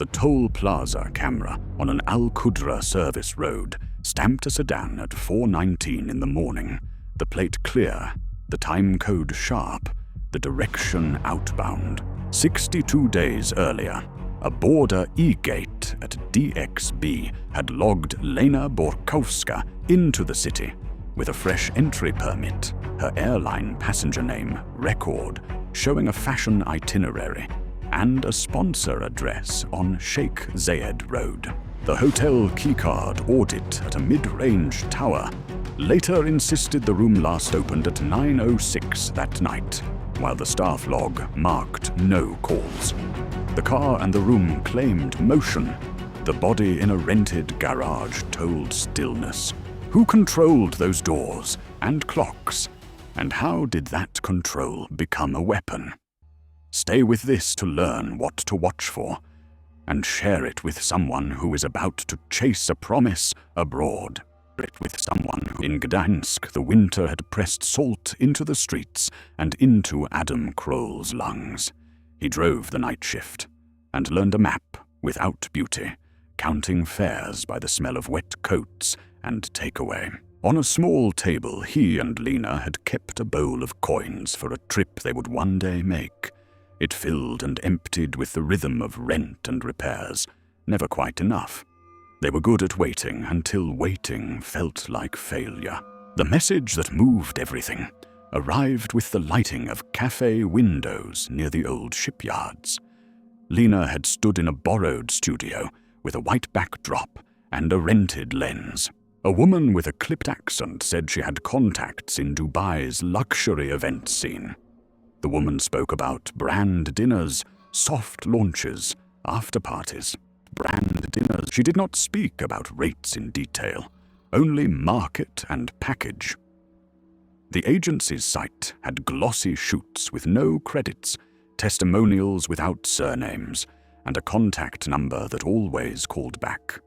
The toll plaza camera on an Al Qudra service road stamped a sedan at 4:19 in the morning, the plate clear, the time code sharp, the direction outbound. 62 days earlier, a border e-gate at DXB had logged Lena Borkowska into the city with a fresh entry permit, her airline passenger name, record, showing a fashion itinerary, and a sponsor address on Sheikh Zayed Road. The hotel keycard audit at a mid-range tower later insisted the room last opened at 9:06 that night, while the staff log marked no calls. The car and the room claimed motion. The body in a rented garage told stillness. Who controlled those doors and clocks? And how did that control become a weapon? Stay with this to learn what to watch for, and share it with someone who is about to chase a promise abroad. With someone who in Gdansk the winter had pressed salt into the streets and into Adam Kroll's lungs. He drove the night shift and learned a map without beauty, counting fares by the smell of wet coats and takeaway. On a small table, he and Lena had kept a bowl of coins for a trip they would one day make. It filled and emptied with the rhythm of rent and repairs, never quite enough. They were good at waiting until waiting felt like failure. The message that moved everything arrived with the lighting of cafe windows near the old shipyards. Lena had stood in a borrowed studio with a white backdrop and a rented lens. A woman with a clipped accent said she had contacts in Dubai's luxury event scene. The woman spoke about brand dinners, soft launches, after-parties. Brand dinners. She did not speak about rates in detail, only market and package. The agency's site had glossy shoots with no credits, testimonials without surnames, and a contact number that always called back.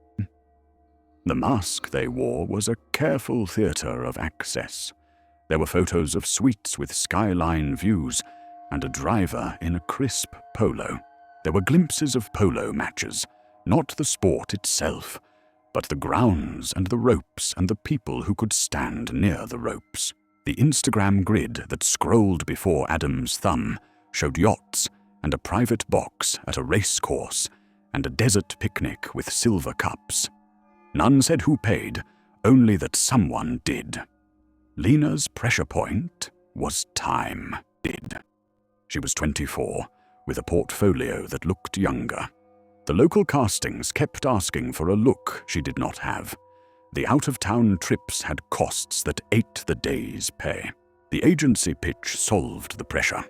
The mask they wore was a careful theater of access. There were photos of suites with skyline views and a driver in a crisp polo. There were glimpses of polo matches, not the sport itself, but the grounds and the ropes and the people who could stand near the ropes. The Instagram grid that scrolled before Adam's thumb showed yachts and a private box at a race course and a desert picnic with silver cups. None said who paid, only that someone did. Lena's pressure point was time did. She was 24, with a portfolio that looked younger. The local castings kept asking for a look she did not have. The out-of-town trips had costs that ate the day's pay. The agency pitch solved the pressure.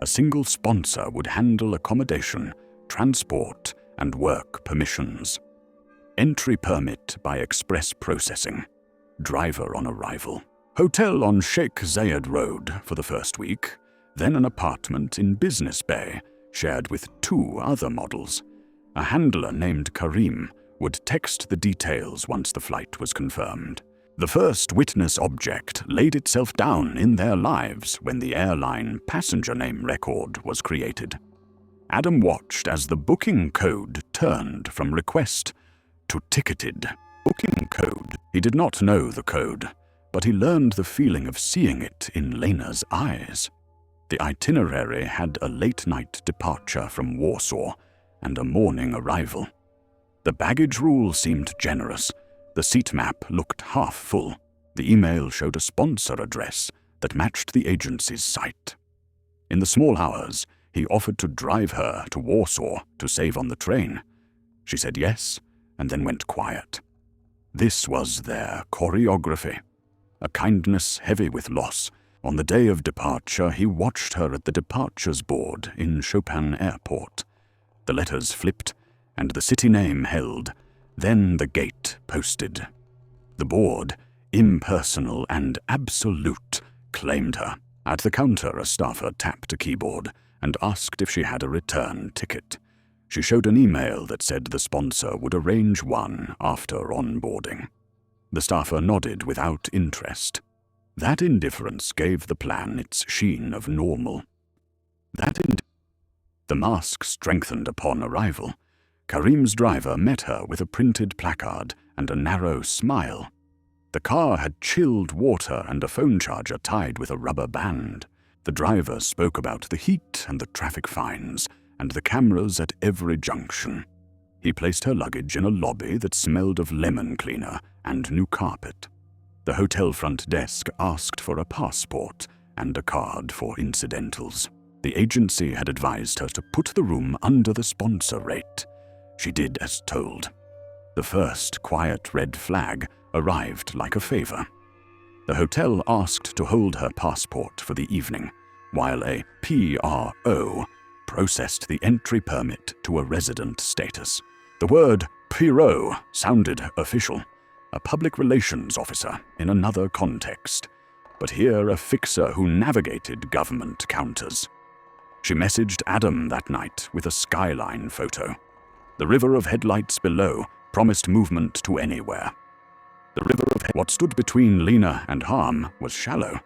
A single sponsor would handle accommodation, transport, and work permissions. Entry permit by express processing. Driver on arrival. Hotel on Sheikh Zayed Road for the first week, then an apartment in Business Bay, shared with 2 other models. A handler named Karim would text the details once the flight was confirmed. The first witness object laid itself down in their lives when the airline passenger name record was created. Adam watched as the booking code turned from request to ticketed. Booking code. He did not know the code, but he learned the feeling of seeing it in Lena's eyes. The itinerary had a late-night departure from Warsaw and a morning arrival. The baggage rule seemed generous. The seat map looked half full. The email showed a sponsor address that matched the agency's site. In the small hours, he offered to drive her to Warsaw to save on the train. She said yes, and then went quiet. This was their choreography. A kindness heavy with loss. On the day of departure, he watched her at the departures board in Chopin Airport. The letters flipped, and the city name held. Then the gate posted. The board, impersonal and absolute, claimed her. At the counter, a staffer tapped a keyboard and asked if she had a return ticket. She showed an email that said the sponsor would arrange one after onboarding. The staffer nodded without interest. That indifference gave the plan its sheen of normal. The mask strengthened upon arrival. Karim's driver met her with a printed placard and a narrow smile. The car had chilled water and a phone charger tied with a rubber band. The driver spoke about the heat and the traffic fines and the cameras at every junction. He placed her luggage in a lobby that smelled of lemon cleaner and new carpet. The hotel front desk asked for a passport and a card for incidentals. The agency had advised her to put the room under the sponsor rate. She did as told. The first quiet red flag arrived like a favor. The hotel asked to hold her passport for the evening, while a PRO processed the entry permit to a resident status. The word PRO sounded official, a public relations officer in another context, but here a fixer who navigated government counters. She messaged Adam that night with a skyline photo. The river of headlights below promised movement to anywhere. What stood between Lena and harm was shallow.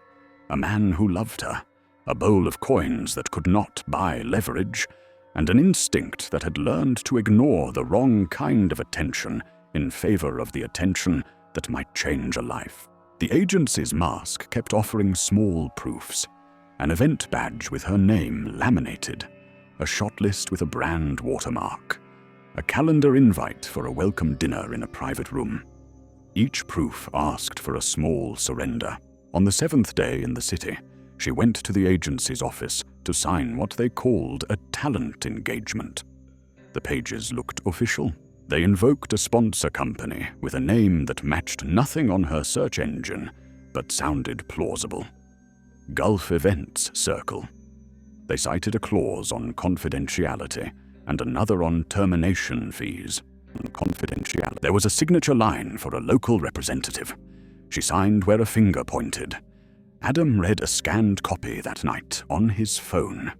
A man who loved her, a bowl of coins that could not buy leverage, and an instinct that had learned to ignore the wrong kind of attention in favor of the attention that might change a life. The agency's mask kept offering small proofs: an event badge with her name laminated, a shot list with a brand watermark, a calendar invite for a welcome dinner in a private room. Each proof asked for a small surrender. On the 7th day in the city, she went to the agency's office to sign what they called a talent engagement. The pages looked official. They invoked a sponsor company with a name that matched nothing on her search engine, but sounded plausible. Gulf Events Circle. They cited a clause on confidentiality and another on termination fees. There was a signature line for a local representative. She signed where a finger pointed. Adam read a scanned copy that night on his phone.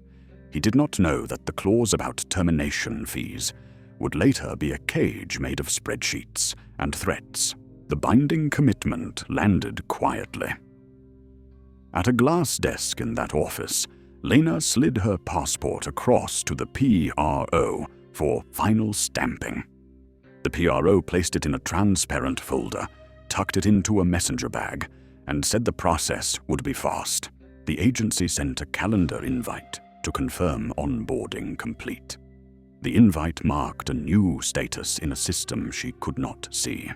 He did not know that the clause about termination fees would later be a cage made of spreadsheets and threats. The binding commitment landed quietly. At a glass desk in that office, Lena slid her passport across to the PRO for final stamping. The PRO placed it in a transparent folder, tucked it into a messenger bag, and said the process would be fast. The agency sent a calendar invite to confirm onboarding complete. The invite marked a new status in a system she could not see.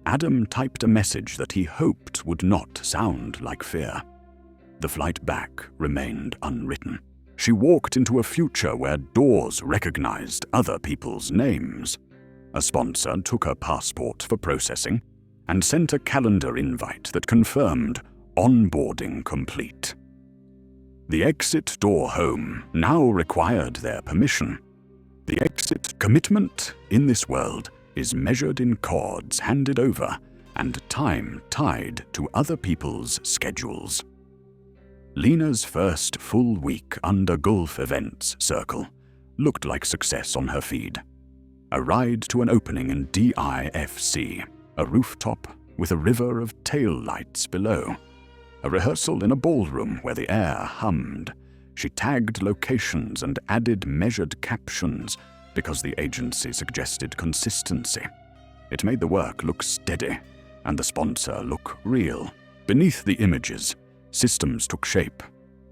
Adam typed a message that he hoped would not sound like fear. The flight back remained unwritten. She walked into a future where doors recognized other people's names. A sponsor took her passport for processing and sent a calendar invite that confirmed onboarding complete. The exit door home now required their permission. The exit commitment in this world is measured in cords handed over and time tied to other people's schedules. Lena's first full week under Gulf Events Circle looked like success on her feed. A ride to an opening in DIFC, a rooftop with a river of tail lights below, a rehearsal in a ballroom where the air hummed. She tagged locations and added measured captions because the agency suggested consistency. It made the work look steady and the sponsor look real. Beneath the images, systems took shape.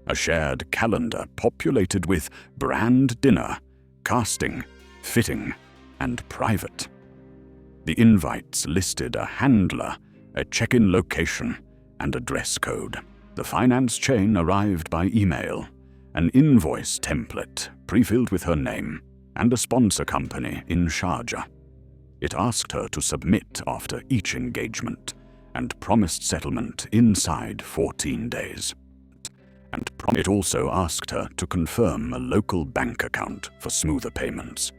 A shared calendar populated with brand dinner, casting, fitting, and private. The invites listed a handler, a check-in location, and a dress code. The finance chain arrived by email, an invoice template pre-filled with her name, and a sponsor company in Sharjah. It asked her to submit after each engagement and promised settlement inside 14 days. It also asked her to confirm a local bank account for smoother payments.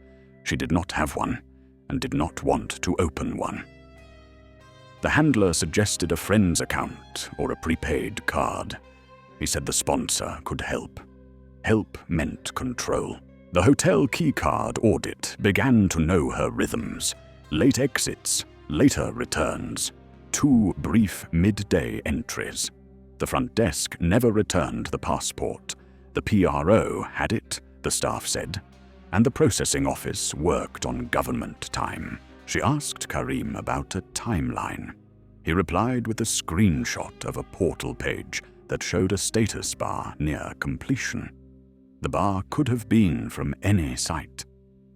She did not have one and did not want to open one. The handler suggested a friend's account or a prepaid card. He said the sponsor could help. Help meant control. The hotel keycard audit began to know her rhythms. Late exits, later returns, 2 brief midday entries. The front desk never returned the passport. The PRO had it, the staff said, and the processing office worked on government time. She asked Karim about a timeline. He replied with a screenshot of a portal page that showed a status bar near completion. The bar could have been from any site.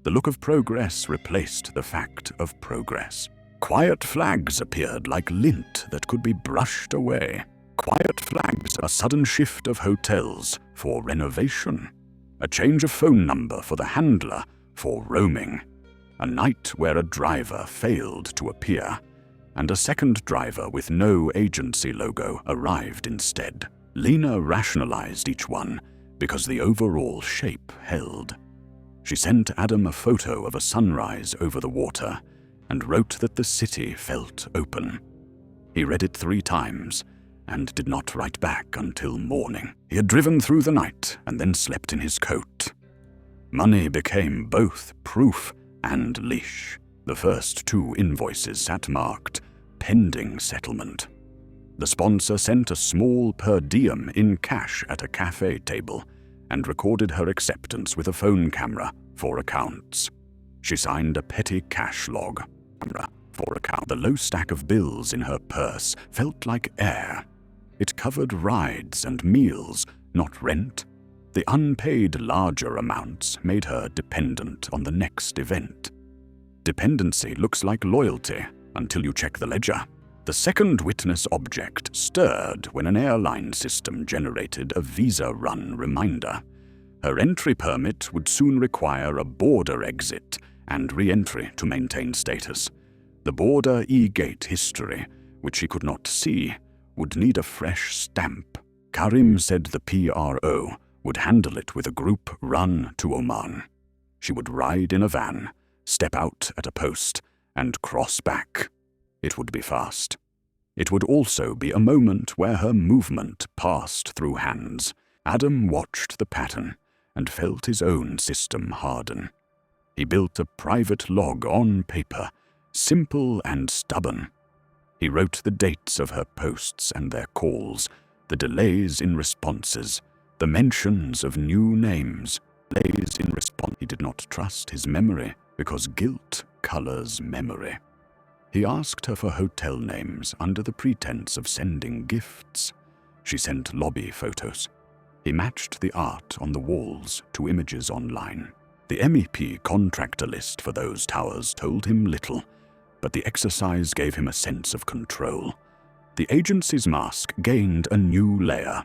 The look of progress replaced the fact of progress. Quiet flags appeared like lint that could be brushed away. Quiet flags, a sudden shift of hotels for renovation, a change of phone number for the handler for roaming, a night where a driver failed to appear, and a second driver with no agency logo arrived instead. Lena rationalized each one because the overall shape held. She sent Adam a photo of a sunrise over the water and wrote that the city felt open. He read it 3 times and did not write back until morning. He had driven through the night and then slept in his coat. Money became both proof and leash. The first 2 invoices sat marked pending settlement. The sponsor sent a small per diem in cash at a cafe table and recorded her acceptance with a phone camera for accounts. She signed a petty cash log. For account. The low stack of bills in her purse felt like air. It covered rides and meals, not rent. The unpaid larger amounts made her dependent on the next event. Dependency looks like loyalty until you check the ledger. The second witness object stirred when an airline system generated a visa run reminder. Her entry permit would soon require a border exit and re-entry to maintain status. The border e-gate history, which she could not see, would need a fresh stamp. Karim said the PRO would handle it with a group run to Oman. She would ride in a van, step out at a post, and cross back. It would be fast. It would also be a moment where her movement passed through hands. Adam watched the pattern and felt his own system harden. He built a private log on paper, simple and stubborn. He wrote the dates of her posts and their calls, the delays in responses, the mentions of new names. Delays in response. He did not trust his memory because guilt colors memory. He asked her for hotel names under the pretense of sending gifts. She sent lobby photos. He matched the art on the walls to images online. The MEP contractor list for those towers told him little, but the exercise gave him a sense of control. The agency's mask gained a new layer: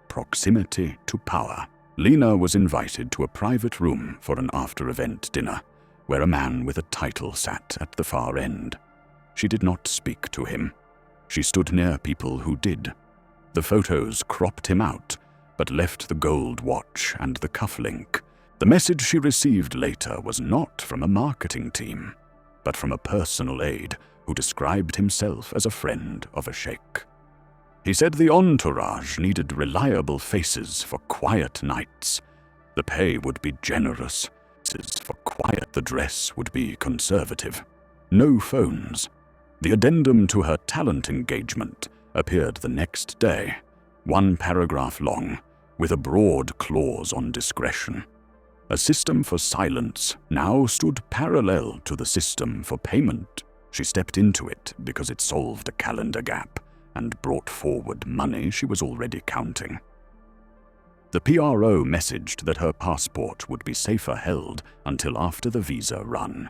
proximity to power. Lena was invited to a private room for an after-event dinner, where a man with a title sat at the far end. She did not speak to him. She stood near people who did. The photos cropped him out, but left the gold watch and the cufflink. The message she received later was not from a marketing team, but from a personal aide who described himself as a friend of a sheikh. He said the entourage needed reliable faces for quiet nights. The pay would be generous. For quiet, the dress would be conservative. No phones. The addendum to her talent engagement appeared the next day, 1 paragraph long, with a broad clause on discretion. A system for silence now stood parallel to the system for payment. She stepped into it because it solved a calendar gap and brought forward money she was already counting. The PRO messaged that her passport would be safer held until after the visa run.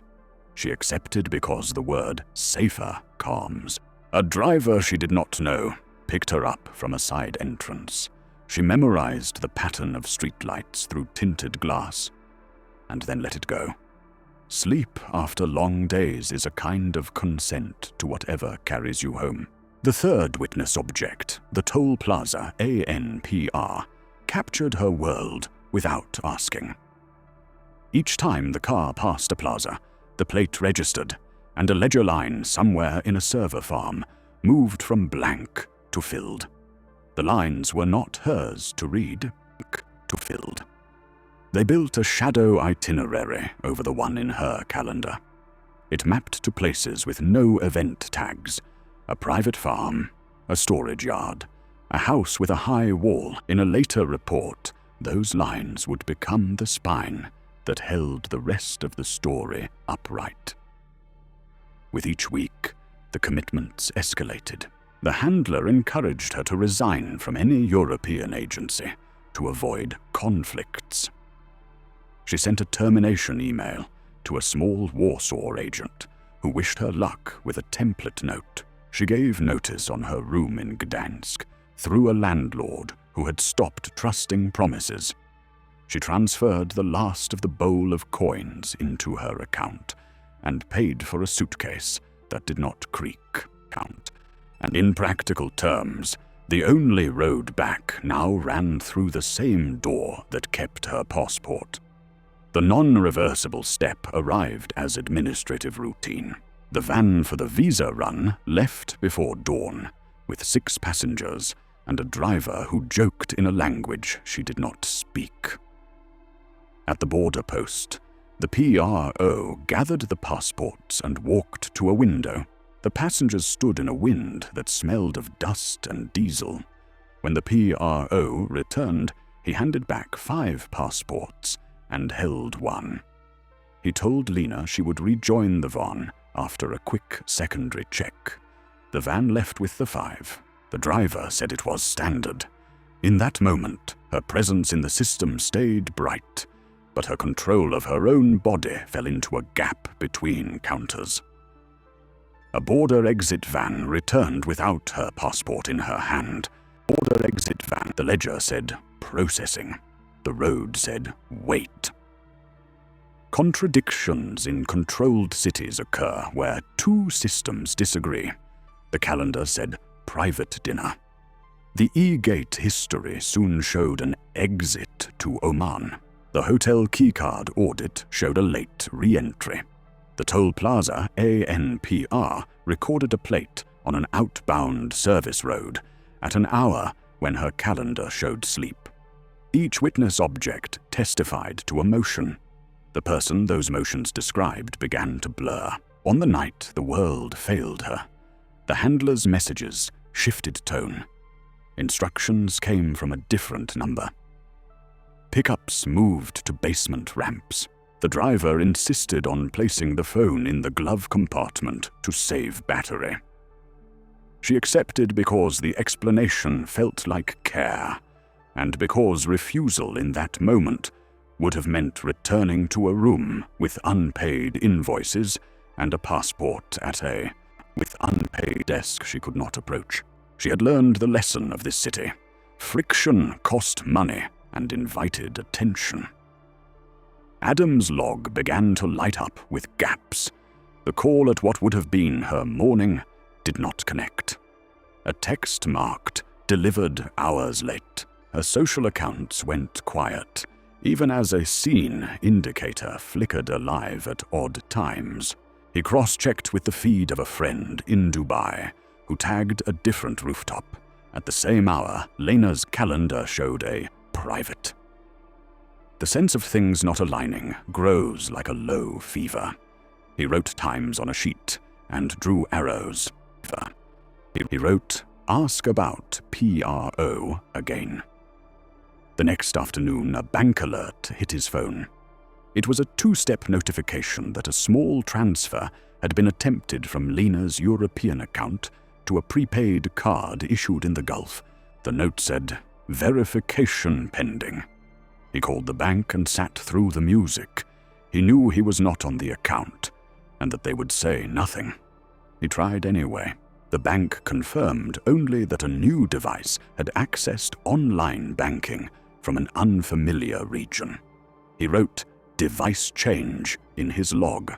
She accepted because the word safer calms. A driver she did not know picked her up from a side entrance. She memorized the pattern of streetlights through tinted glass, and then let it go. Sleep after long days is a kind of consent to whatever carries you home. The third witness object, the toll plaza ANPR, captured her world without asking. Each time the car passed a plaza, the plate registered, and a ledger line somewhere in a server farm moved from blank to filled. The lines were not hers to read, to filled. They built a shadow itinerary over the one in her calendar. It mapped to places with no event tags: a private farm, a storage yard, a house with a high wall. In a later report, those lines would become the spine that held the rest of the story upright. With each week, the commitments escalated. The handler encouraged her to resign from any European agency to avoid conflicts. She sent a termination email to a small Warsaw agent who wished her luck with a template note. She gave notice on her room in Gdansk through a landlord who had stopped trusting promises. She transferred the last of the bowl of coins into her account and paid for a suitcase that did not creak. And in practical terms, the only road back now ran through the same door that kept her passport. The non-reversible step arrived as administrative routine. The van for the visa run left before dawn, with 6 passengers and a driver who joked in a language she did not speak. At the border post, the PRO gathered the passports and walked to a window. The passengers stood in a wind that smelled of dust and diesel. When the PRO returned, he handed back 5 passports and held one. He told Lena she would rejoin the van after a quick secondary check. The van left with the 5. The driver said it was standard. In that moment, her presence in the system stayed bright, but her control of her own body fell into a gap between counters. A border exit van returned without her passport in her hand. Border exit van. The ledger said, processing. The road said, wait. Contradictions in controlled cities occur where 2 systems disagree. The calendar said, private dinner. The E-Gate history soon showed an exit to Oman. The hotel keycard audit showed a late re-entry. The toll plaza ANPR recorded a plate on an outbound service road at an hour when her calendar showed sleep. Each witness object testified to a motion. The person those motions described began to blur. On the night the world failed her, the handler's messages shifted tone. Instructions came from a different number. Pickups moved to basement ramps. The driver insisted on placing the phone in the glove compartment to save battery. She accepted because the explanation felt like care, and because refusal in that moment would have meant returning to a room with unpaid invoices and a passport at a unpaid desk she could not approach. She had learned the lesson of this city. Friction cost money and invited attention. Adam's log began to light up with gaps. The call at what would have been her morning did not connect. A text marked, delivered hours late. Her social accounts went quiet, even as a scene indicator flickered alive at odd times. He cross-checked with the feed of a friend in Dubai, who tagged a different rooftop. At the same hour, Lena's calendar showed a private. The sense of things not aligning grows like a low fever. He wrote times on a sheet and drew arrows. He wrote, ask about PRO again. The next afternoon, a bank alert hit his phone. It was a 2-step notification that a small transfer had been attempted from Lena's European account to a prepaid card issued in the Gulf. The note said, verification pending. He called the bank and sat through the music. He knew he was not on the account, and that they would say nothing. He tried anyway. The bank confirmed only that a new device had accessed online banking from an unfamiliar region. He wrote, device change, in his log.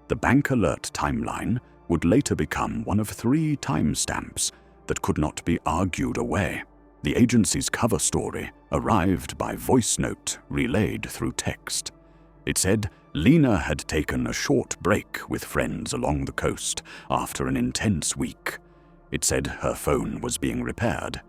The bank alert timeline would later become one of 3 timestamps that could not be argued away. The agency's cover story arrived by voice note relayed through text. It said Lena had taken a short break with friends along the coast after an intense week. It said her phone was being repaired.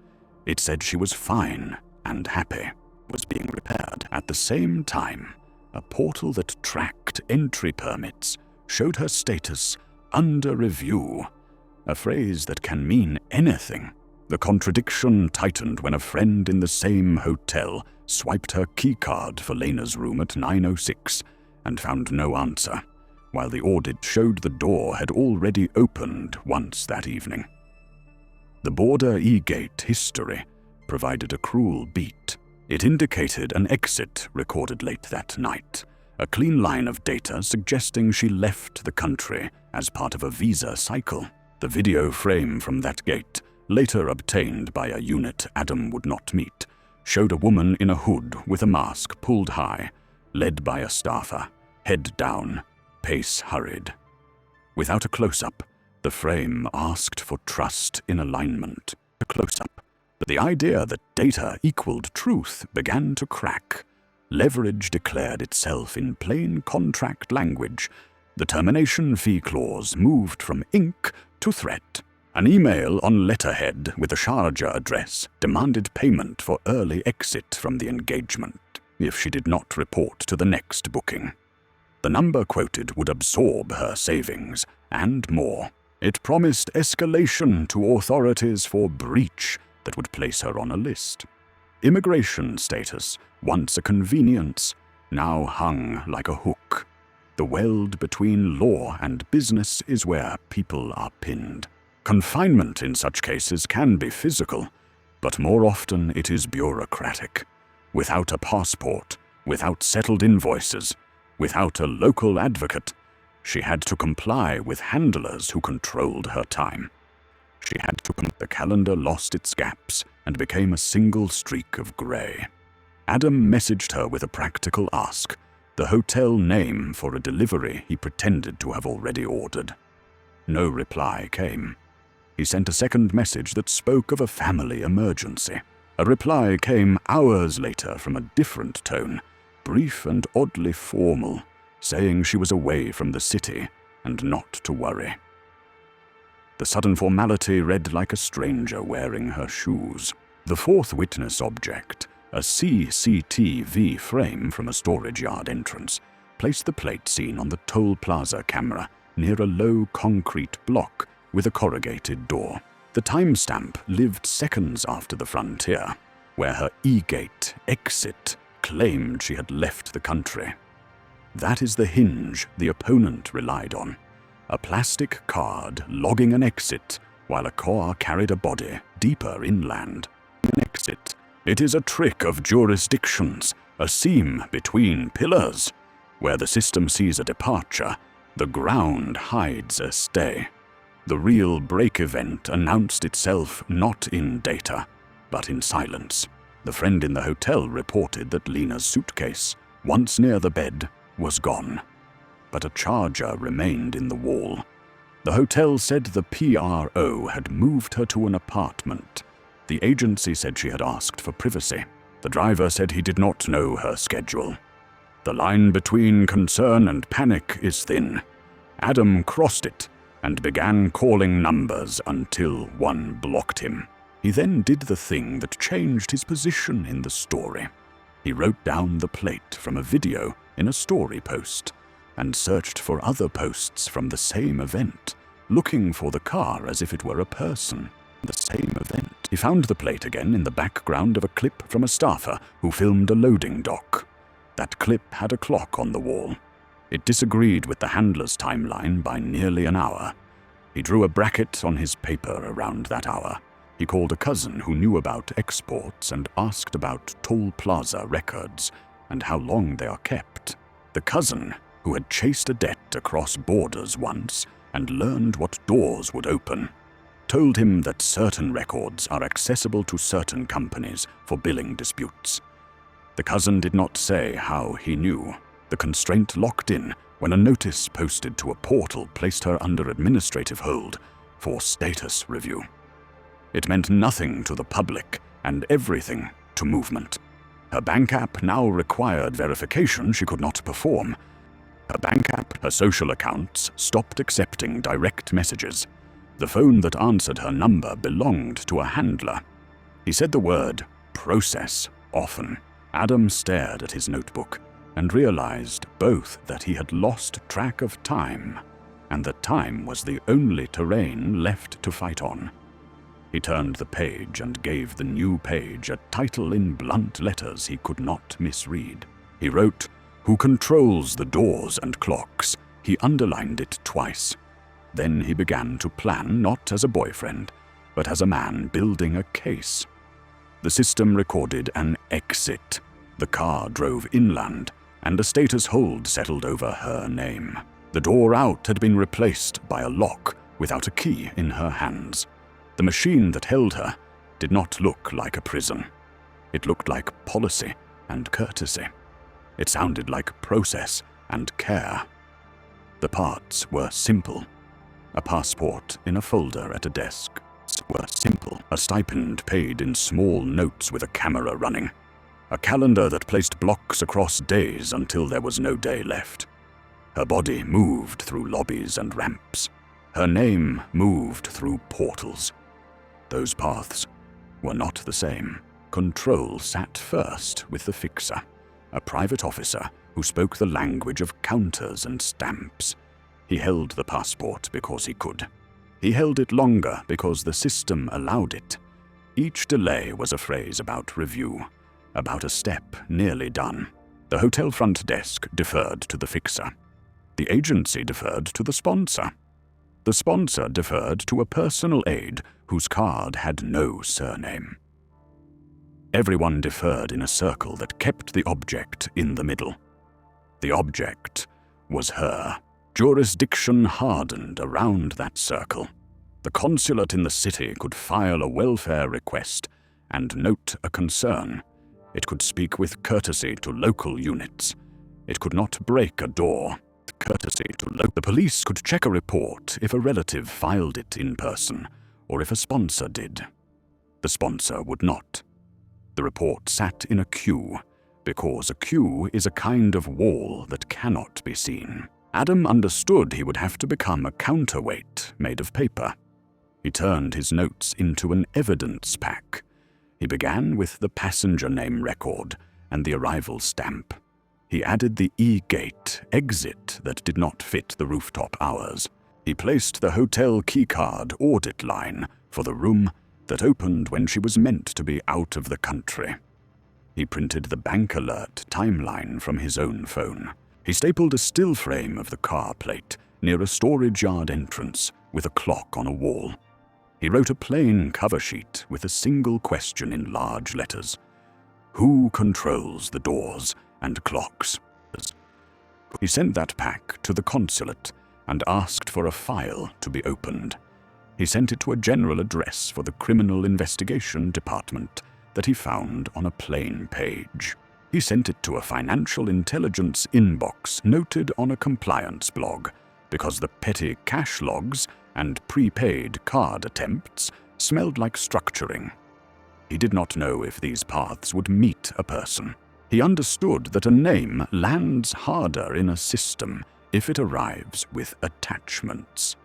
It said she was fine and happy. Was being repaired. At the same time, a portal that tracked entry permits showed her status under review, a phrase that can mean anything The contradiction tightened when a friend in the same hotel swiped her keycard for Lena's room at 9:06 and found no answer, while the audit showed the door had already opened once that evening. The border e-gate history provided a cruel beat. It indicated an exit recorded late that night, a clean line of data suggesting she left the country as part of a visa cycle. The video frame from that gate, later obtained by a unit Adam would not meet, showed a woman in a hood with a mask pulled high, led by a staffer, head down, pace hurried. Without a close-up, the frame asked for trust in alignment. A close-up. But the idea that data equaled truth began to crack. Leverage declared itself in plain contract language. The termination fee clause moved from ink to threat. An email on letterhead with a Sharjah address demanded payment for early exit from the engagement if she did not report to the next booking. The number quoted would absorb her savings and more. It promised escalation to authorities for breach that would place her on a list. Immigration status, once a convenience, now hung like a hook. The weld between law and business is where people are pinned. Confinement in such cases can be physical, but more often it is bureaucratic. Without a passport, without settled invoices, without a local advocate, she had to comply with handlers who controlled her time. The calendar lost its gaps and became a single streak of grey. Adam messaged her with a practical ask, the hotel name for a delivery he pretended to have already ordered. No reply came. He sent a second message that spoke of a family emergency. A reply came hours later from a different tone, brief and oddly formal, saying she was away from the city and not to worry. The sudden formality read like a stranger wearing her shoes. The fourth witness object, a CCTV frame from a storage yard entrance, placed the plate seen on the toll plaza camera near a low concrete block with a corrugated door. The timestamp lived seconds after the frontier, where her e-gate exit claimed she had left the country. That is the hinge the opponent relied on. A plastic card logging an exit while a car carried a body deeper inland. An exit. It is a trick of jurisdictions, a seam between pillars. Where the system sees a departure, the ground hides a stay. The real break event announced itself not in data, but in silence. The friend in the hotel reported that Lena's suitcase, once near the bed, was gone. But a charger remained in the wall. The hotel said the PRO had moved her to an apartment. The agency said she had asked for privacy. The driver said he did not know her schedule. The line between concern and panic is thin. Adam crossed it and began calling numbers until one blocked him. He then did the thing that changed his position in the story. He wrote down the plate from a video in a story post and searched for other posts from the same event, looking for the car as if it were a person. The same event. He found the plate again in the background of a clip from a staffer who filmed a loading dock. That clip had a clock on the wall. It disagreed with the handler's timeline by nearly an hour. He drew a bracket on his paper around that hour. He called a cousin who knew about exports and asked about toll plaza records and how long they are kept. The cousin, who had chased a debt across borders once and learned what doors would open, told him that certain records are accessible to certain companies for billing disputes. The cousin did not say how he knew. The constraint locked in when a notice posted to a portal placed her under administrative hold for status review. It meant nothing to the public and everything to movement. Her bank app now required verification she could not perform. Her bank app, her social accounts, stopped accepting direct messages. The phone that answered her number belonged to a handler. He said the word process often. Adam stared at his notebook and realized both that he had lost track of time and that time was the only terrain left to fight on. He turned the page and gave the new page a title in blunt letters he could not misread. He wrote, "Who controls the doors and clocks?" He underlined it twice. Then he began to plan not as a boyfriend, but as a man building a case. The system recorded an exit. The car drove inland, and a status hold settled over her name. The door out had been replaced by a lock without a key in her hands. The machine that held her did not look like a prison. It looked like policy and courtesy. It sounded like process and care. The parts were simple. A passport in a folder at a desk. Were simple. A stipend paid in small notes with a camera running. A calendar that placed blocks across days until there was no day left. Her body moved through lobbies and ramps. Her name moved through portals. Those paths were not the same. Control sat first with the fixer, a private officer who spoke the language of counters and stamps. He held the passport because he could. He held it longer because the system allowed it. Each delay was a phrase about review, about a step nearly done. The hotel front desk deferred to the fixer. The agency deferred to the sponsor. The sponsor deferred to a personal aide whose card had no surname. Everyone deferred in a circle that kept the object in the middle. The object was her. Jurisdiction hardened around that circle. The consulate in the city could file a welfare request and note a concern. It could speak with courtesy to local units. It could not break a door. The police could check a report if a relative filed it in person, or if a sponsor did. The sponsor would not. The report sat in a queue, because a queue is a kind of wall that cannot be seen. Adam understood he would have to become a counterweight made of paper. He turned his notes into an evidence pack. He began with the passenger name record and the arrival stamp. He added the E-gate exit that did not fit the rooftop hours. He placed the hotel keycard audit line for the room that opened when she was meant to be out of the country. He printed the bank alert timeline from his own phone. He stapled a still frame of the car plate near a storage yard entrance with a clock on a wall. He wrote a plain cover sheet with a single question in large letters. Who controls the doors and clocks? He sent that pack to the consulate and asked for a file to be opened. He sent it to a general address for the Criminal Investigation Department that he found on a plain page. He sent it to a financial intelligence inbox noted on a compliance blog because the petty cash logs and prepaid card attempts smelled like structuring. He did not know if these paths would meet a person. He understood that a name lands harder in a system if it arrives with attachments.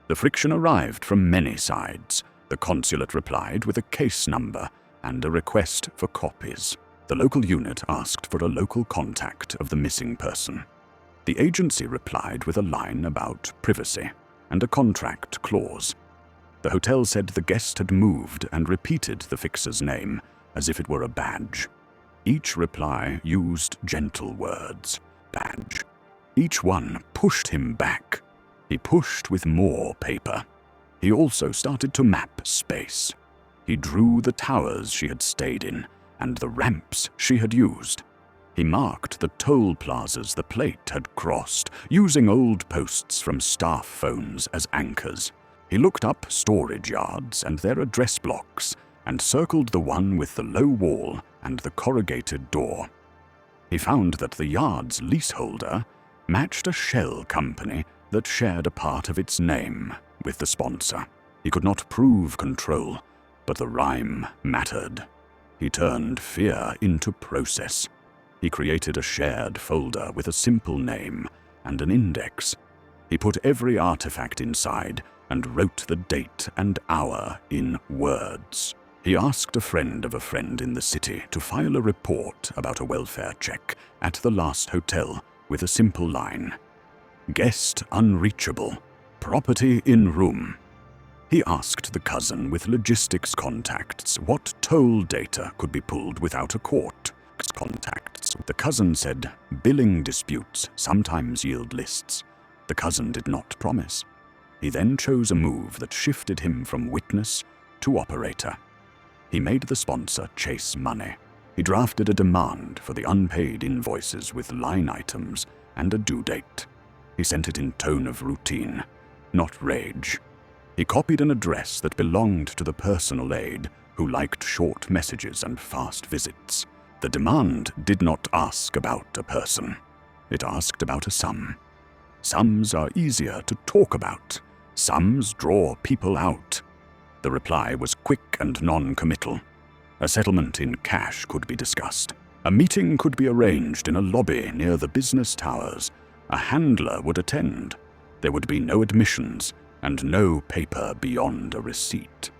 The friction arrived from many sides. The consulate replied with a case number and a request for copies. The local unit asked for a local contact of the missing person. The agency replied with a line about privacy and a contract clause. The hotel said the guest had moved and repeated the fixer's name as if it were a badge. Each reply used gentle words. Badge. Each one pushed him back. He pushed with more paper. He also started to map space. He drew the towers she had stayed in and the ramps she had used. He marked the toll plazas the plate had crossed, using old posts from staff phones as anchors. He looked up storage yards and their address blocks and circled the one with the low wall and the corrugated door. He found that the yard's leaseholder matched a shell company that shared a part of its name with the sponsor. He could not prove control, but the rhyme mattered. He turned fear into process. He created a shared folder with a simple name and an index. He put every artifact inside and wrote the date and hour in words. He asked a friend of a friend in the city to file a report about a welfare check at the last hotel with a simple line. Guest unreachable. Property in room. He asked the cousin with logistics contacts what toll data could be pulled without a court. Contacts. The cousin said billing disputes sometimes yield lists. The cousin did not promise. He then chose a move that shifted him from witness to operator. He made the sponsor chase money. He drafted a demand for the unpaid invoices with line items and a due date. He sent it in tone of routine, not rage. He copied an address that belonged to the personal aide who liked short messages and fast visits. The demand did not ask about a person. It asked about a sum. Sums are easier to talk about. Sums draw people out. The reply was quick and non-committal. A settlement in cash could be discussed. A meeting could be arranged in a lobby near the business towers. A handler would attend. There would be no admissions and no paper beyond a receipt.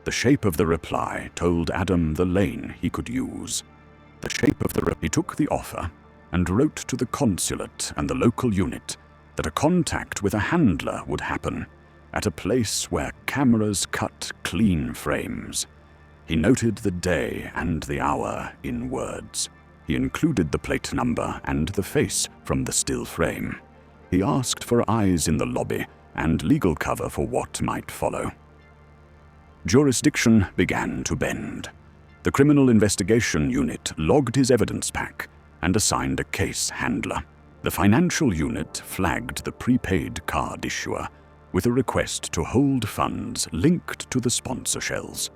The shape of the reply told Adam the lane he could use. He took the offer and wrote to the consulate and the local unit that a contact with a handler would happen at a place where cameras cut clean frames. He noted the day and the hour in words. He included the plate number and the face from the still frame. He asked for eyes in the lobby and legal cover for what might follow. Jurisdiction began to bend. The Criminal Investigation Unit logged his evidence pack and assigned a case handler. The Financial Unit flagged the prepaid card issuer with a request to hold funds linked to the sponsor shells.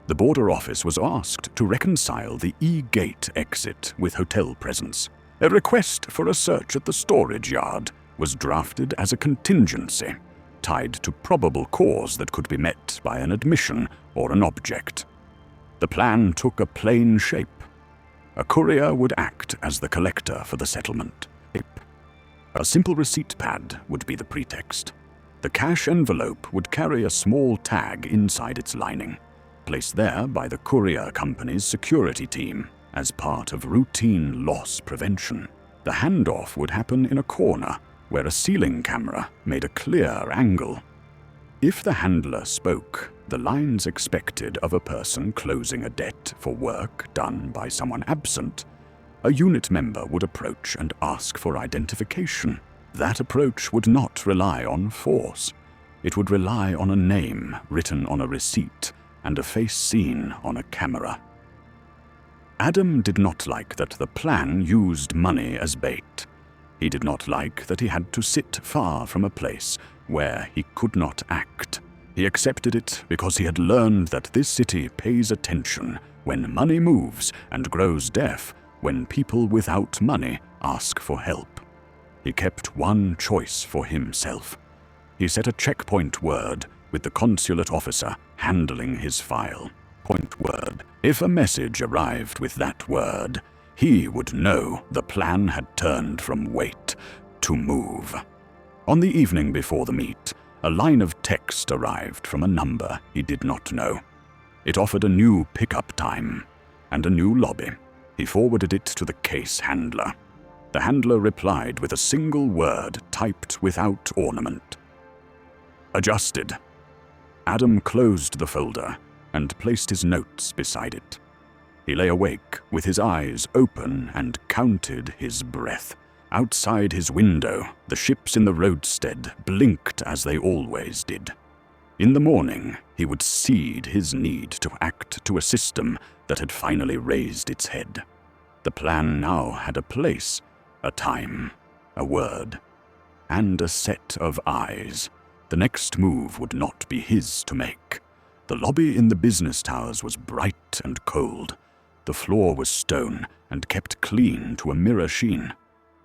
The Border Office was asked to reconcile the E-Gate exit with hotel presence. A request for a search at the storage yard was drafted as a contingency, tied to probable cause that could be met by an admission or an object. The plan took a plain shape. A courier would act as the collector for the settlement. A simple receipt pad would be the pretext. The cash envelope would carry a small tag inside its lining, placed there by the courier company's security team as part of routine loss prevention. The handoff would happen in a corner where a ceiling camera made a clear angle. If the handler spoke, the lines expected of a person closing a debt for work done by someone absent, a unit member would approach and ask for identification. That approach would not rely on force. It would rely on a name written on a receipt and a face seen on a camera. Adam did not like that the plan used money as bait. He did not like that he had to sit far from a place where he could not act. He accepted it because he had learned that this city pays attention when money moves and grows deaf when people without money ask for help. He kept one choice for himself. He set a checkpoint word with the consulate officer handling his file. Point word. If a message arrived with that word, he would know the plan had turned from wait to move. On the evening before the meet, a line of text arrived from a number he did not know. It offered a new pickup time and a new lobby. He forwarded it to the case handler. The handler replied with a single word typed without ornament. Adjusted. Adam closed the folder and placed his notes beside it. He lay awake with his eyes open and counted his breath. Outside his window, the ships in the roadstead blinked as they always did. In the morning, he would cede his need to act to a system that had finally raised its head. The plan now had a place, a time, a word, and a set of eyes. The next move would not be his to make. The lobby in the business towers was bright and cold. The floor was stone and kept clean to a mirror sheen.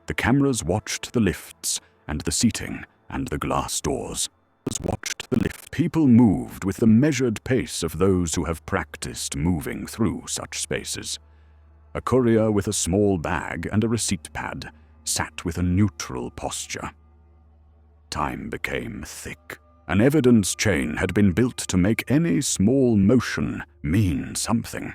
The cameras watched the lifts and the seating and the glass doors. Watched the lift. People moved with the measured pace of those who have practiced moving through such spaces. A courier with a small bag and a receipt pad sat with a neutral posture. Time became thick. An evidence chain had been built to make any small motion mean something.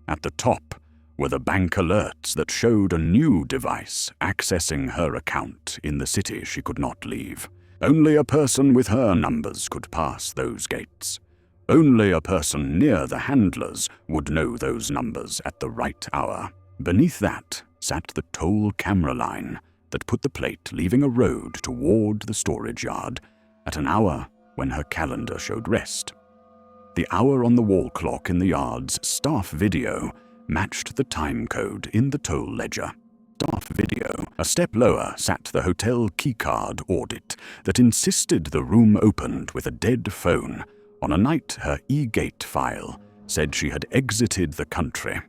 At the top were the bank alerts that showed a new device accessing her account in the city she could not leave. Only a person with her numbers could pass those gates. Only a person near the handlers would know those numbers at the right hour. Beneath that sat the toll camera line that put the plate leaving a road toward the storage yard at an hour when her calendar showed rest. The hour on the wall clock in the yard's staff video matched the time code in the toll ledger. Staff video. A step lower sat the hotel keycard audit that insisted the room opened with a dead phone on a night her e-gate file said she had exited the country.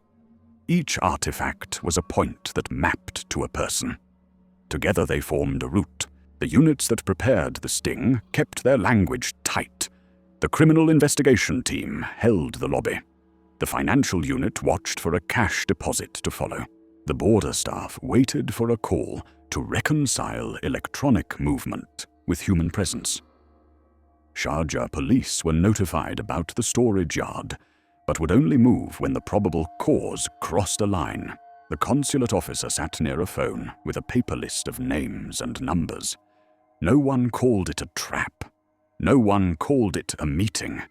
Each artifact was a point that mapped to a person. Together they formed a route. The units that prepared the sting kept their language tight. The criminal investigation team held the lobby. The financial unit watched for a cash deposit to follow. The border staff waited for a call to reconcile electronic movement with human presence. Sharjah police were notified about the storage yard, but would only move when the probable cause crossed a line. The consulate officer sat near a phone with a paper list of names and numbers. No one called it a trap. No one called it a meeting.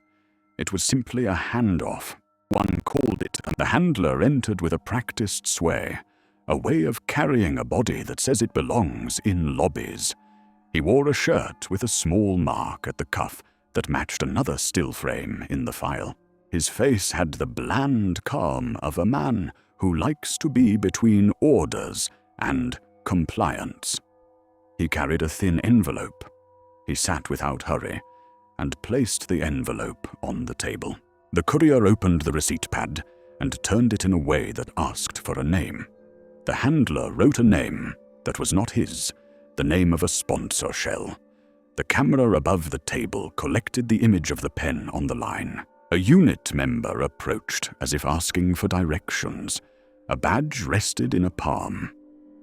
It was simply a handoff. One called it, and the handler entered with a practiced sway, a way of carrying a body that says it belongs in lobbies. He wore a shirt with a small mark at the cuff that matched another still frame in the file. His face had the bland calm of a man who likes to be between orders and compliance. He carried a thin envelope. He sat without hurry and placed the envelope on the table. The courier opened the receipt pad and turned it in a way that asked for a name. The handler wrote a name that was not his, the name of a sponsor shell. The camera above the table collected the image of the pen on the line. A unit member approached as if asking for directions. A badge rested in a palm.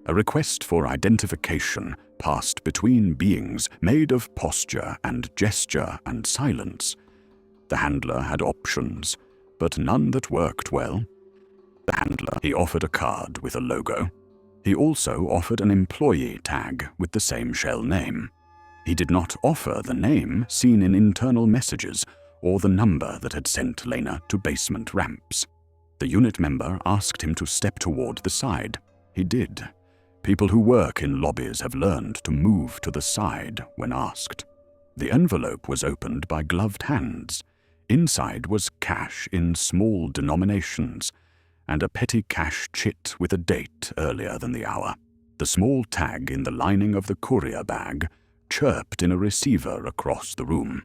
A request for identification passed between beings made of posture and gesture and silence. The handler had options, but none that worked well. The handler, he offered a card with a logo. He also offered an employee tag with the same shell name. He did not offer the name seen in internal messages or the number that had sent Lena to basement ramps. The unit member asked him to step toward the side. He did. People who work in lobbies have learned to move to the side when asked. The envelope was opened by gloved hands. Inside was cash in small denominations and a petty cash chit with a date earlier than the hour. The small tag in the lining of the courier bag chirped in a receiver across the room.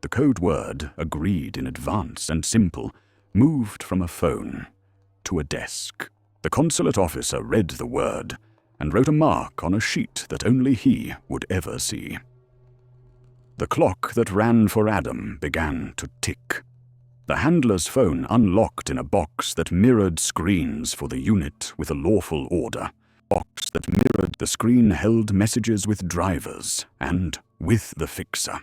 The code word, agreed in advance and simple, moved from a phone to a desk. The consulate officer read the word and wrote a mark on a sheet that only he would ever see. The clock that ran for Adam began to tick. The handler's phone unlocked in a box that mirrored screens for the unit with a lawful order. Box that mirrored the screen held messages with drivers and with the fixer.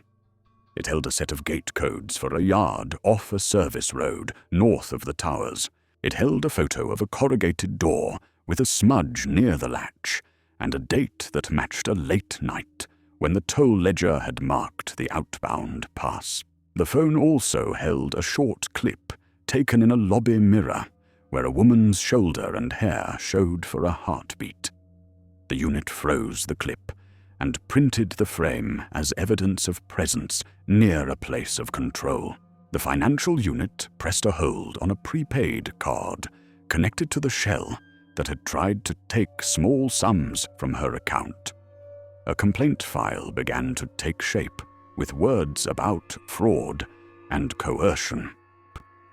It held a set of gate codes for a yard off a service road north of the towers. It held a photo of a corrugated door with a smudge near the latch and a date that matched a late night when the toll ledger had marked the outbound pass. The phone also held a short clip taken in a lobby mirror where a woman's shoulder and hair showed for a heartbeat. The unit froze the clip and printed the frame as evidence of presence near a place of control. The financial unit pressed a hold on a prepaid card connected to the shell that had tried to take small sums from her account. A complaint file began to take shape with words about fraud and coercion.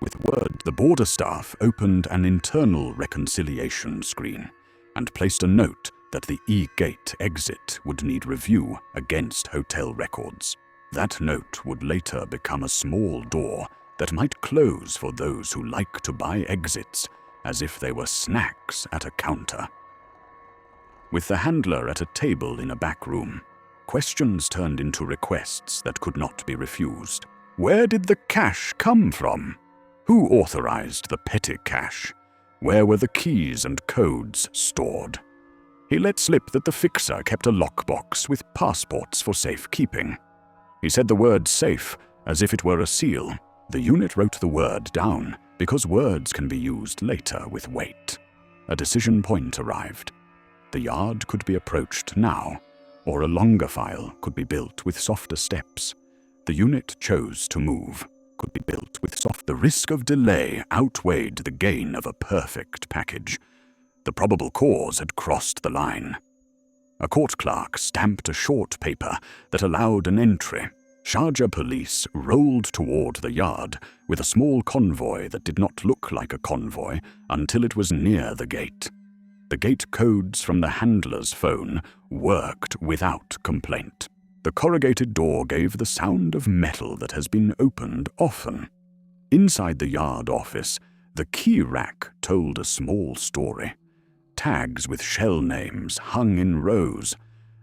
With words, the border staff opened an internal reconciliation screen and placed a note that the E-gate exit would need review against hotel records. That note would later become a small door that might close for those who like to buy exits as if they were snacks at a counter. With the handler at a table in a back room, questions turned into requests that could not be refused. Where did the cash come from? Who authorized the petty cash? Where were the keys and codes stored? He let slip that the fixer kept a lockbox with passports for safekeeping. He said the word safe as if it were a seal. The unit wrote the word down because words can be used later with weight. A decision point arrived. The yard could be approached now, or a longer file could be built with softer steps. The unit chose to move, could be built with soft. The risk of delay outweighed the gain of a perfect package. The probable cause had crossed the line. A court clerk stamped a short paper that allowed an entry. Sharjah police rolled toward the yard with a small convoy that did not look like a convoy until it was near the gate. The gate codes from the handler's phone worked without complaint. The corrugated door gave the sound of metal that has been opened often. Inside the yard office, the key rack told a small story. Tags with shell names hung in rows.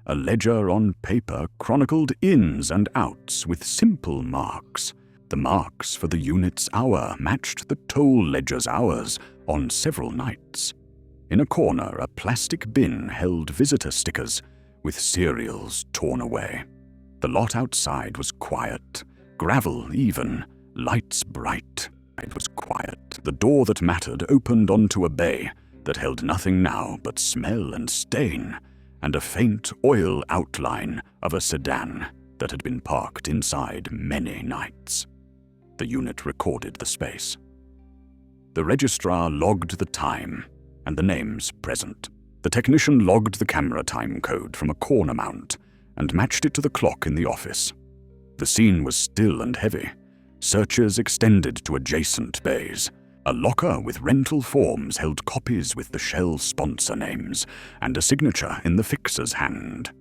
A ledger on paper chronicled ins and outs with simple marks. The marks for the unit's hour matched the toll ledger's hours on several nights. In a corner, a plastic bin held visitor stickers with serials torn away. The lot outside was quiet, gravel even, lights bright. It was quiet. The door that mattered opened onto a bay that held nothing now but smell and stain, and a faint oil outline of a sedan that had been parked inside many nights. The unit recorded the space. The registrar logged the time and the names present. The technician logged the camera time code from a corner mount and matched it to the clock in the office. The scene was still and heavy. Searches extended to adjacent bays. A locker with rental forms held copies with the Shell sponsor names and a signature in the fixer's hand.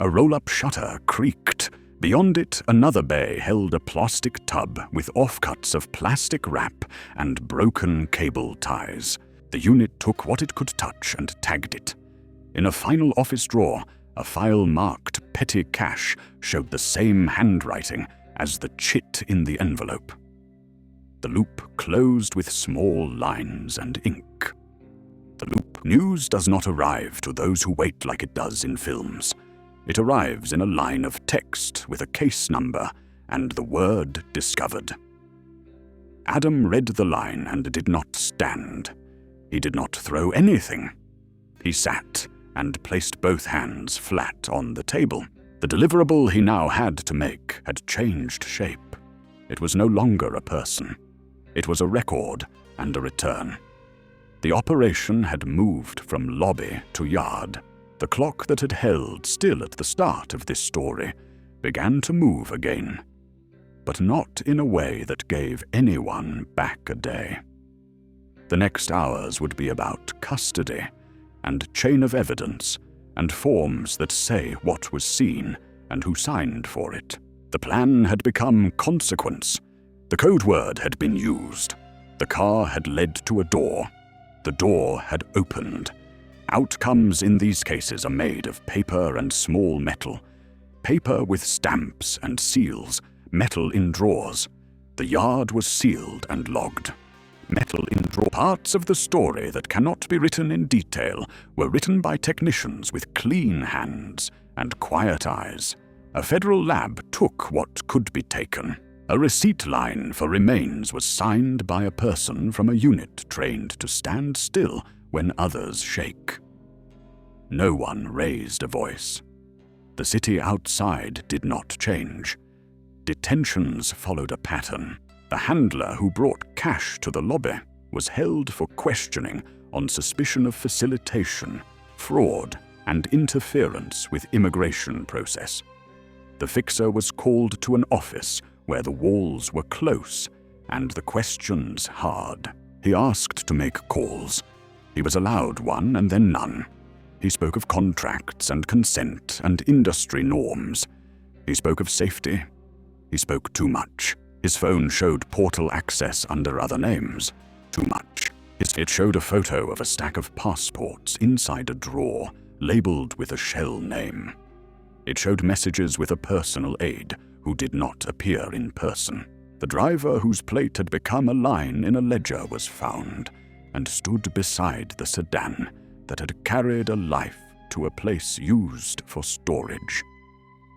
A roll-up shutter creaked. Beyond it, another bay held a plastic tub with offcuts of plastic wrap and broken cable ties. The unit took what it could touch and tagged it. In a final office drawer, a file marked petty cash showed the same handwriting as the chit in the envelope. The loop closed with small lines and ink. The loop. News does not arrive to those who wait like it does in films. It arrives in a line of text with a case number and the word discovered. Adam read the line and did not stand. He did not throw anything. He sat and placed both hands flat on the table. The deliverable he now had to make had changed shape. It was no longer a person. It was a record and a return. The operation had moved from lobby to yard. The clock that had held still at the start of this story began to move again, but not in a way that gave anyone back a day. The next hours would be about custody and chain of evidence and forms that say what was seen and who signed for it. The plan had become consequence. The code word had been used. The car had led to a door. The door had opened. Outcomes in these cases are made of paper and small metal. Paper with stamps and seals, metal in drawers. The yard was sealed and logged. Metal in drawer. Parts of the story that cannot be written in detail were written by technicians with clean hands and quiet eyes. A federal lab took what could be taken. A receipt line for remains was signed by a person from a unit trained to stand still when others shake. No one raised a voice. The city outside did not change. Detentions followed a pattern. The handler who brought cash to the lobby was held for questioning on suspicion of facilitation, fraud, and interference with immigration process. The fixer was called to an office where the walls were close and the questions hard. He asked to make calls. He was allowed one and then none. He spoke of contracts and consent and industry norms. He spoke of safety. He spoke too much. His phone showed portal access under other names. Too much. It showed a photo of a stack of passports inside a drawer, labeled with a Shell name. It showed messages with a personal aide who did not appear in person. The driver whose plate had become a line in a ledger was found and stood beside the sedan, that had carried a life to a place used for storage.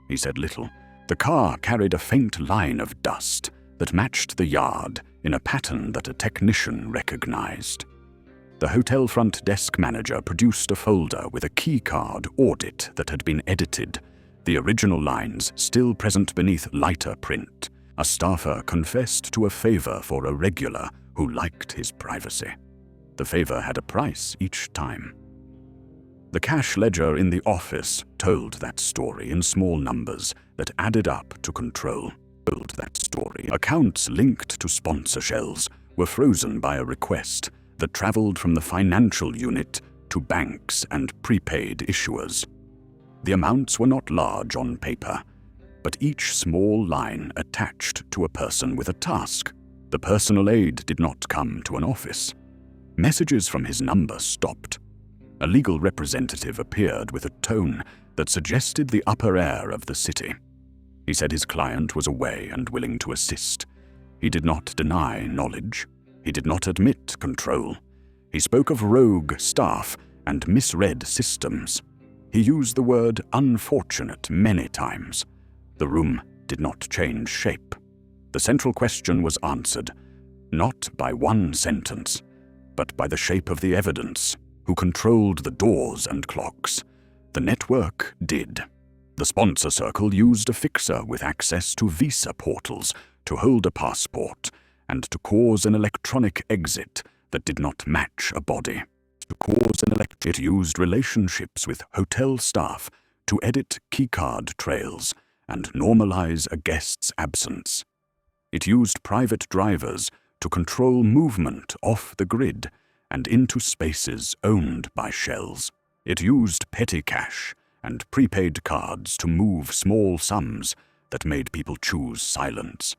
He said little. The car carried a faint line of dust that matched the yard in a pattern that a technician recognized. The hotel front desk manager produced a folder with a keycard audit that had been edited, the original lines still present beneath lighter print. A staffer confessed to a favor for a regular who liked his privacy. The favor had a price each time. The cash ledger in the office told that story in small numbers that added up to control. Accounts linked to sponsor shells were frozen by a request that traveled from the financial unit to banks and prepaid issuers. The amounts were not large on paper, but each small line attached to a person with a task. The personal aide did not come to an office. Messages from his number stopped. A legal representative appeared with a tone that suggested the upper air of the city. He said his client was away and willing to assist. He did not deny knowledge. He did not admit control. He spoke of rogue staff and misread systems. He used the word unfortunate many times. The room did not change shape. The central question was answered, not by one sentence, but by the shape of the evidence. Who controlled the doors and clocks? The network did. The sponsor circle used a fixer with access to visa portals to hold a passport and to cause an electronic exit that did not match a body. It used relationships with hotel staff to edit keycard trails and normalize a guest's absence. It used private drivers to control movement off the grid and into spaces owned by shells. It used petty cash and prepaid cards to move small sums that made people choose silence.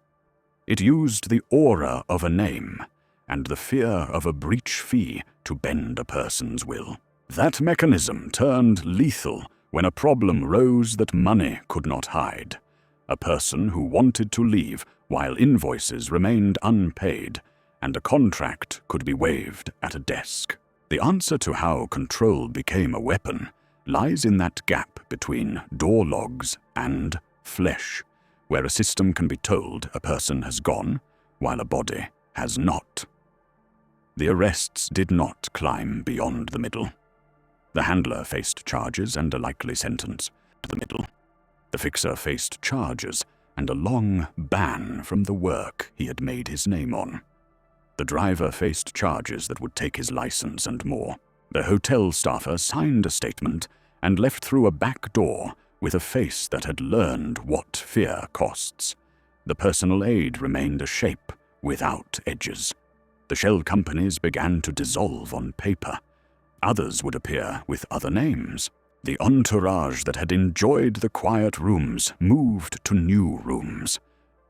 It used the aura of a name and the fear of a breach fee to bend a person's will. That mechanism turned lethal when a problem rose that money could not hide. A person who wanted to leave while invoices remained unpaid, and a contract could be waived at a desk. The answer to how control became a weapon lies in that gap between door logs and flesh, where a system can be told a person has gone while a body has not. The arrests did not climb beyond the middle. The handler faced charges and a likely sentence to the middle. The fixer faced charges and a long ban from the work he had made his name on. The driver faced charges that would take his license and more. The hotel staffer signed a statement and left through a back door with a face that had learned what fear costs. The personal aide remained a shape without edges. The shell companies began to dissolve on paper. Others would appear with other names. The entourage that had enjoyed the quiet rooms moved to new rooms.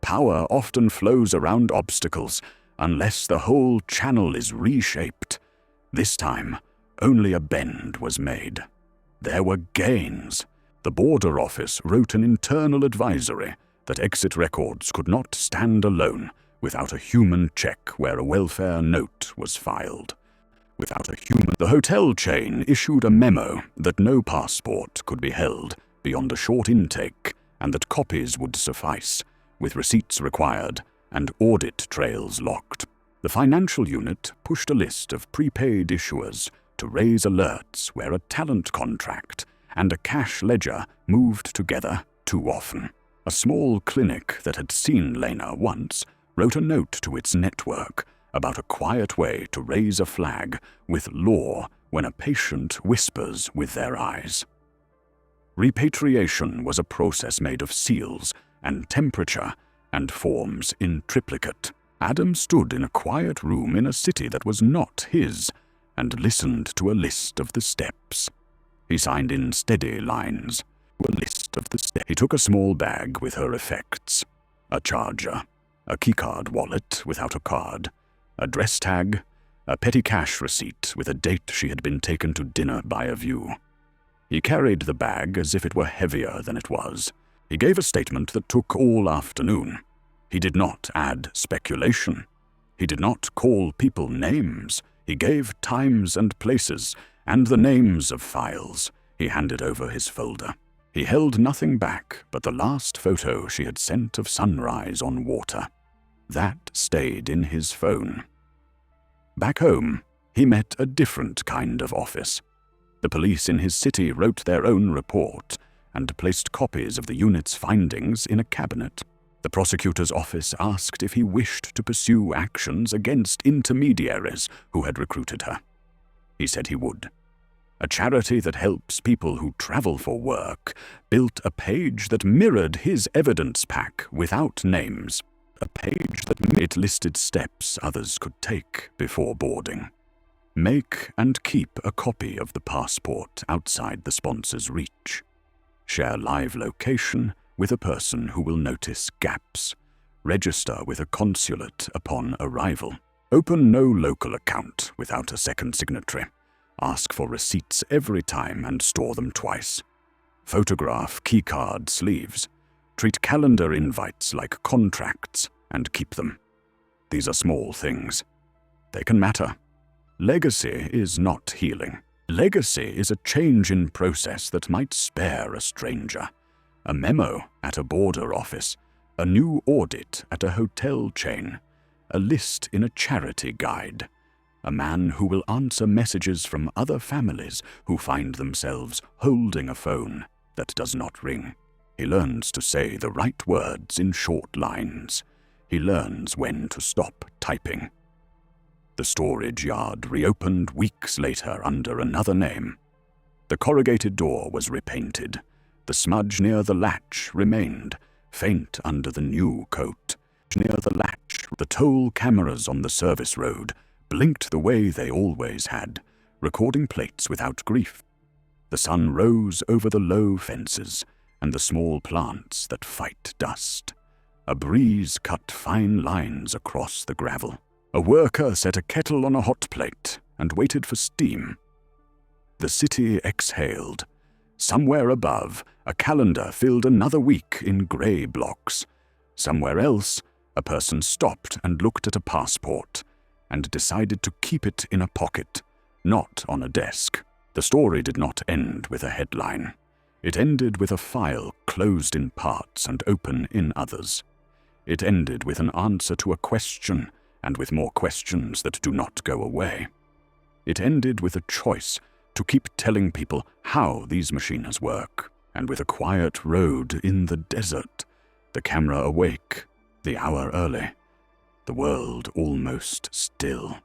Power often flows around obstacles unless the whole channel is reshaped. This time, only a bend was made. There were gains. The border office wrote an internal advisory that exit records could not stand alone without a human check where a welfare note was filed. The hotel chain issued a memo that no passport could be held beyond a short intake and that copies would suffice, with receipts required and audit trails locked. The financial unit pushed a list of prepaid issuers to raise alerts where a talent contract and a cash ledger moved together too often. A small clinic that had seen Lena once wrote a note to its network about a quiet way to raise a flag with law when a patient whispers with their eyes. Repatriation was a process made of seals and temperature and forms in triplicate. Adam stood in a quiet room in a city that was not his and listened to a list of the steps. He signed in steady lines. He took a small bag with her effects, a charger, a keycard wallet without a card, a dress tag, a petty cash receipt with a date she had been taken to dinner by a view. He carried the bag as if it were heavier than it was. He gave a statement that took all afternoon. He did not add speculation. He did not call people names. He gave times and places and the names of files. He handed over his folder. He held nothing back but the last photo she had sent of sunrise on water. That stayed in his phone. Back home, he met a different kind of office. The police in his city wrote their own report and placed copies of the unit's findings in a cabinet. The prosecutor's office asked if he wished to pursue actions against intermediaries who had recruited her. He said he would. A charity that helps people who travel for work built a page that mirrored his evidence pack without names, a page that listed steps others could take before boarding. Make and keep a copy of the passport outside the sponsor's reach. Share live location with a person who will notice gaps. Register with a consulate upon arrival. Open no local account without a second signatory. Ask for receipts every time and store them twice. Photograph keycard sleeves. Treat calendar invites like contracts and keep them. These are small things. They can matter. Legacy is not healing. Legacy is a change in process that might spare a stranger. A memo at a border office, a new audit at a hotel chain, a list in a charity guide, a man who will answer messages from other families who find themselves holding a phone that does not ring. He learns to say the right words in short lines. He learns when to stop typing. The storage yard reopened weeks later under another name. The corrugated door was repainted. The smudge near the latch remained, faint under the new coat. Near the latch, the toll cameras on the service road blinked the way they always had, recording plates without grief. The sun rose over the low fences and the small plants that fight dust. A breeze cut fine lines across the gravel. A worker set a kettle on a hot plate and waited for steam. The city exhaled. Somewhere above, a calendar filled another week in grey blocks. Somewhere else, a person stopped and looked at a passport and decided to keep it in a pocket, not on a desk. The story did not end with a headline. It ended with a file closed in parts and open in others. It ended with an answer to a question and with more questions that do not go away. It ended with a choice to keep telling people how these machines work, and with a quiet road in the desert, the camera awake, the hour early, the world almost still.